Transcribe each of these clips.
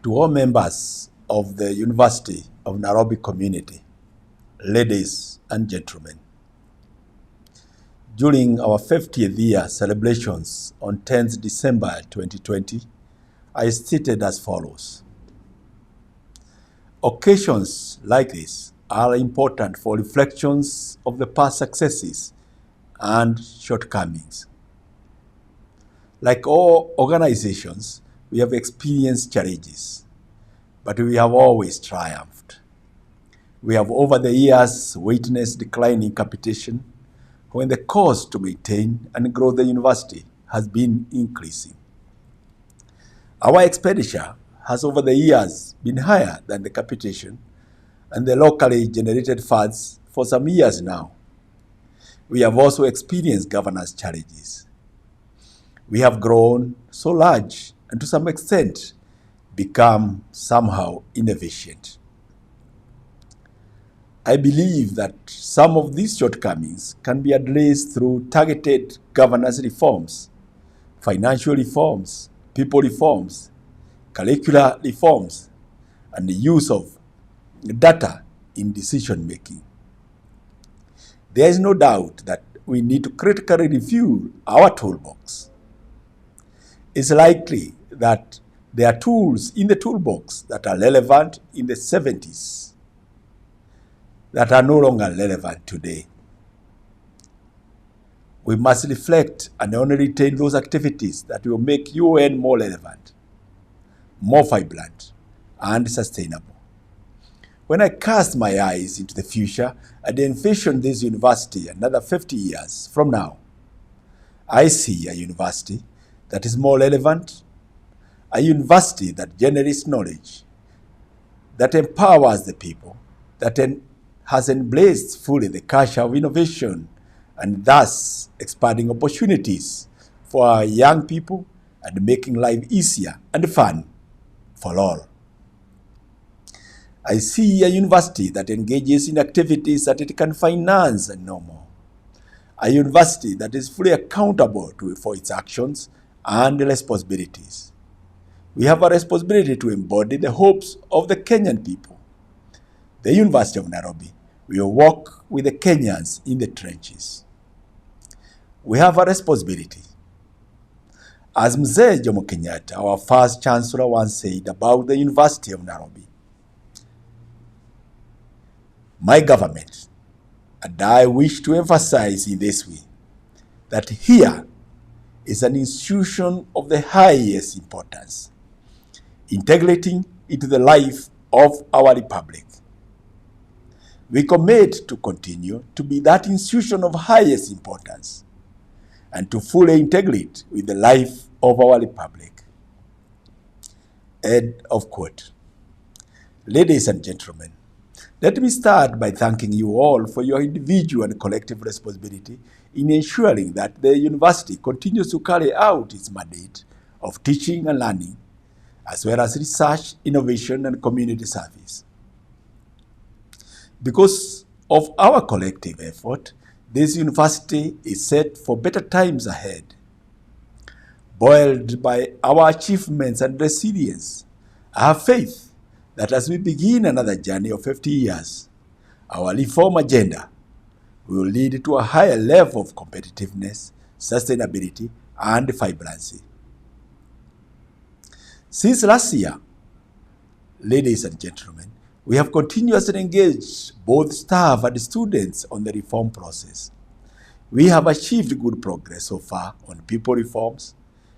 To all members of the University of Nairobi community, ladies and gentlemen, during our 50th year celebrations on 10th December 2020, I stated as follows. Occasions like this are important for reflections of the past successes and shortcomings. Like all organizations, we have experienced challenges, but we have always triumphed. We have over the years witnessed declining competition when the cost to maintain and grow the university has been increasing. Our expenditure has over the years been higher than the competition and the locally generated funds for some years now. We have also experienced governance challenges. We have grown so large and to some extent become somehow inefficient. I believe that some of these shortcomings can be addressed through targeted governance reforms, financial reforms, people reforms, curricular reforms, and the use of data in decision making. There is no doubt that we need to critically review our toolbox. It's likely that there are tools in the toolbox that are relevant in the 70s that are no longer relevant today. We must reflect and only retain those activities that will make UN more relevant, more vibrant, and sustainable. When I cast my eyes into the future and envision this university another 50 years from now, I see a university that is more relevant, a university that generates knowledge, that empowers the people, that has embraced fully the culture of innovation, and thus expanding opportunities for our young people and making life easier and fun for all. I see a university that engages in activities that it can finance and no more. A university that is fully accountable for its actions and responsibilities. We have a responsibility to embody the hopes of the Kenyan people. The University of Nairobi will work with the Kenyans in the trenches. We have a responsibility. As Mzee Jomo Kenyatta, our first Chancellor, once said about the University of Nairobi, my government and I wish to emphasize in this way that here is an institution of the highest importance, integrating into the life of our republic. We commit to continue to be that institution of highest importance and to fully integrate with the life of our republic. End of quote. Ladies and gentlemen, let me start by thanking you all for your individual and collective responsibility in ensuring that the university continues to carry out its mandate of teaching and learning, as well as research, innovation, and community service. Because of our collective effort, this university is set for better times ahead. Buoyed by our achievements and resilience, I have faith that as we begin another journey of 50 years, our reform agenda will lead to a higher level of competitiveness, sustainability, and vibrancy. Since last year, ladies and gentlemen, we have continuously engaged both staff and students on the reform process. We have achieved good progress so far on people reforms,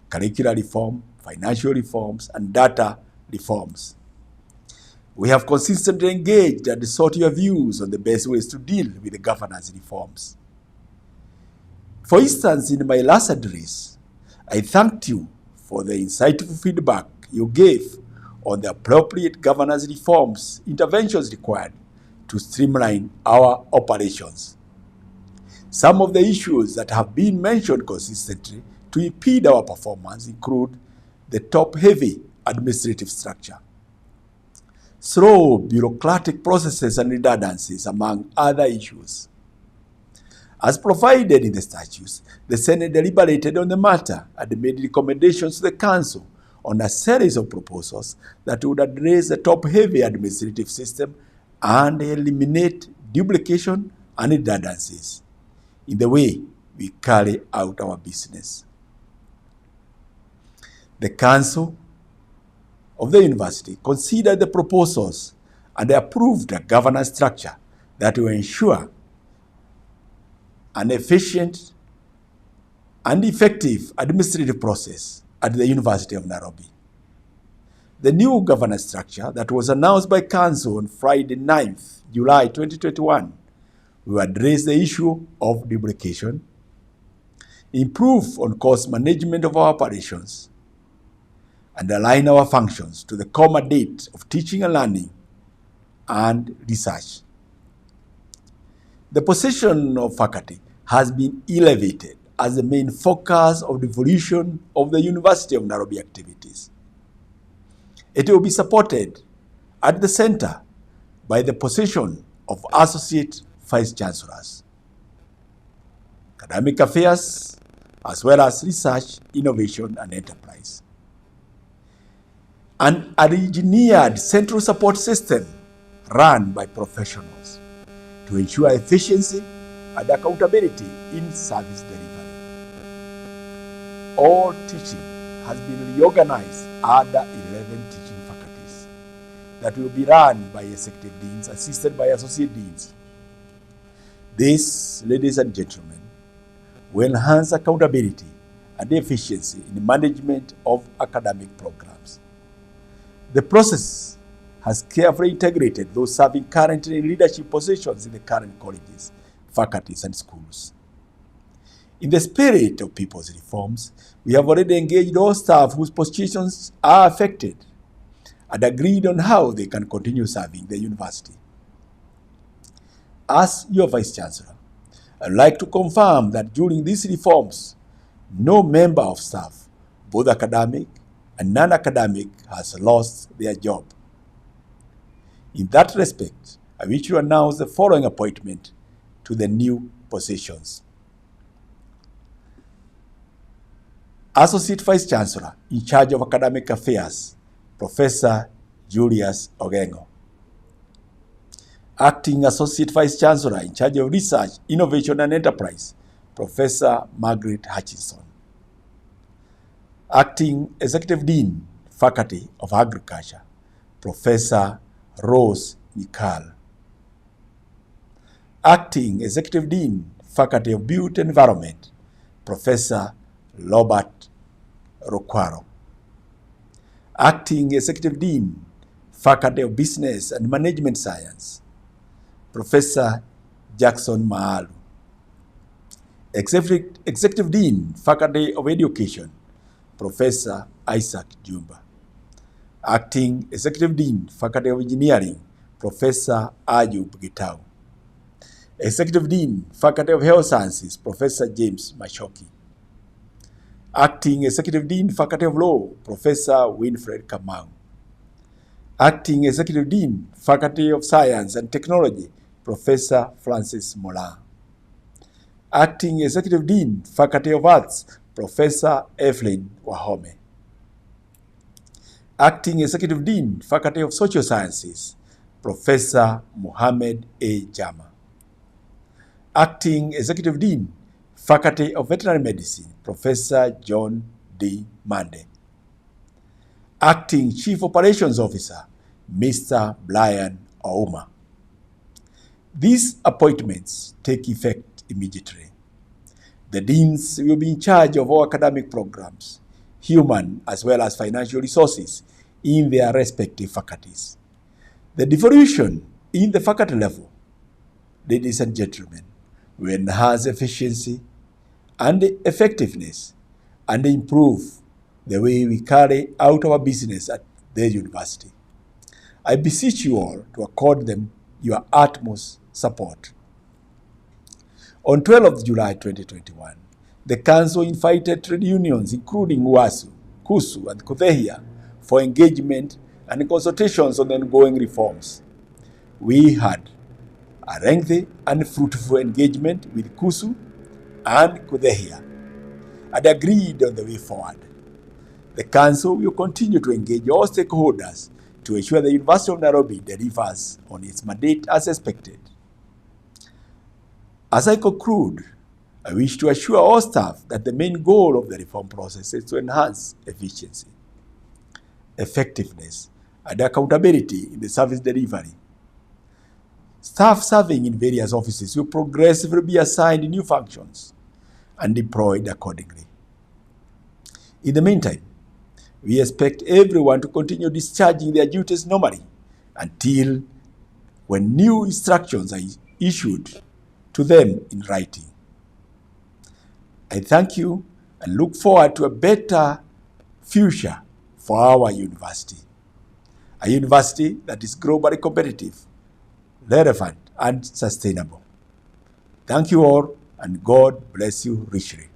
curricular reform, financial reforms, and data reforms. We have consistently engaged and sought your views on the best ways to deal with the governance reforms. For instance, in my last address, I thanked you for the insightful feedback you gave on the appropriate governance reforms interventions required to streamline our operations. Some of the issues that have been mentioned consistently to impede our performance include the top-heavy administrative structure, slow bureaucratic processes and redundancies, among other issues. As provided in the statutes, the Senate deliberated on the matter and made recommendations to the Council on a series of proposals that would address the top-heavy administrative system and eliminate duplication and redundancies in the way we carry out our business. The Council of the University considered the proposals and approved a governance structure that will ensure an efficient and effective administrative process at the University of Nairobi. The new governance structure that was announced by Council on Friday 9th July 2021 will address the issue of duplication, improve on cost management of our operations, and align our functions to the core mandate of teaching and learning and research. The position of faculty has been elevated as the main focus of the evolution of the University of Nairobi activities. It will be supported at the center by the position of Associate Vice Chancellors, Academic Affairs, as well as Research, Innovation, and Enterprise. An engineered central support system run by professionals to ensure efficiency and accountability in service delivery. All teaching has been reorganized under 11 teaching faculties that will be run by executive deans assisted by associate deans. This, ladies and gentlemen, will enhance accountability and efficiency in the management of academic programs. The process has carefully integrated those serving currently in leadership positions in the current colleges, faculties, and schools. In the spirit of people's reforms, we have already engaged all staff whose positions are affected and agreed on how they can continue serving the university. As your Vice Chancellor, I'd like to confirm that during these reforms, no member of staff, both academic and non-academic, has lost their job. In that respect, I wish to announce the following appointment to the new positions. Associate Vice Chancellor in charge of Academic Affairs, Professor Julius Ogengo. Acting Associate Vice Chancellor in charge of Research, Innovation, and Enterprise, Professor Margaret Hutchinson. Acting Executive Dean, Faculty of Agriculture, Professor Rose Nikal. Acting Executive Dean, Faculty of Built Environment, Professor Robert Rokwaro. Acting Executive Dean, Faculty of Business and Management Science, Professor Jackson Maalu. Executive Dean, Faculty of Education, Professor Isaac Jumba. Acting Executive Dean, Faculty of Engineering, Professor Ayub Gitau. Executive Dean, Faculty of Health Sciences, Professor James Mashoki. Acting Executive Dean, Faculty of Law, Professor Winfred Kamau. Acting Executive Dean, Faculty of Science and Technology, Professor Francis Mola. Acting Executive Dean, Faculty of Arts, Professor Evelyn Wahome. Acting Executive Dean, Faculty of Social Sciences, Professor Mohammed A. Jama. Acting Executive Dean, Faculty of Veterinary Medicine, Professor John D. Mande. Acting Chief Operations Officer, Mr. Brian Ouma. These appointments take effect immediately. The deans will be in charge of all academic programs, human as well as financial resources in their respective faculties. The devolution in the faculty level, ladies and gentlemen, will enhance efficiency and effectiveness and improve the way we carry out our business at the university. I beseech you all to accord them your utmost support. On 12th July 2021, the Council invited trade unions including UASU, KUSU, and KUDHEHIA for engagement and consultations on the ongoing reforms. We had a lengthy and fruitful engagement with KUSU and KUDHEHIA and agreed on the way forward. The Council will continue to engage all stakeholders to ensure the University of Nairobi delivers on its mandate as expected. As I conclude, I wish to assure all staff that the main goal of the reform process is to enhance efficiency, effectiveness, and accountability in the service delivery. Staff serving in various offices will progressively be assigned new functions and deployed accordingly. In the meantime, we expect everyone to continue discharging their duties normally until when new instructions are issued to them in writing. I thank you and look forward to a better future for our university. A university that is globally competitive, relevant, and sustainable. Thank you all, and God bless you richly.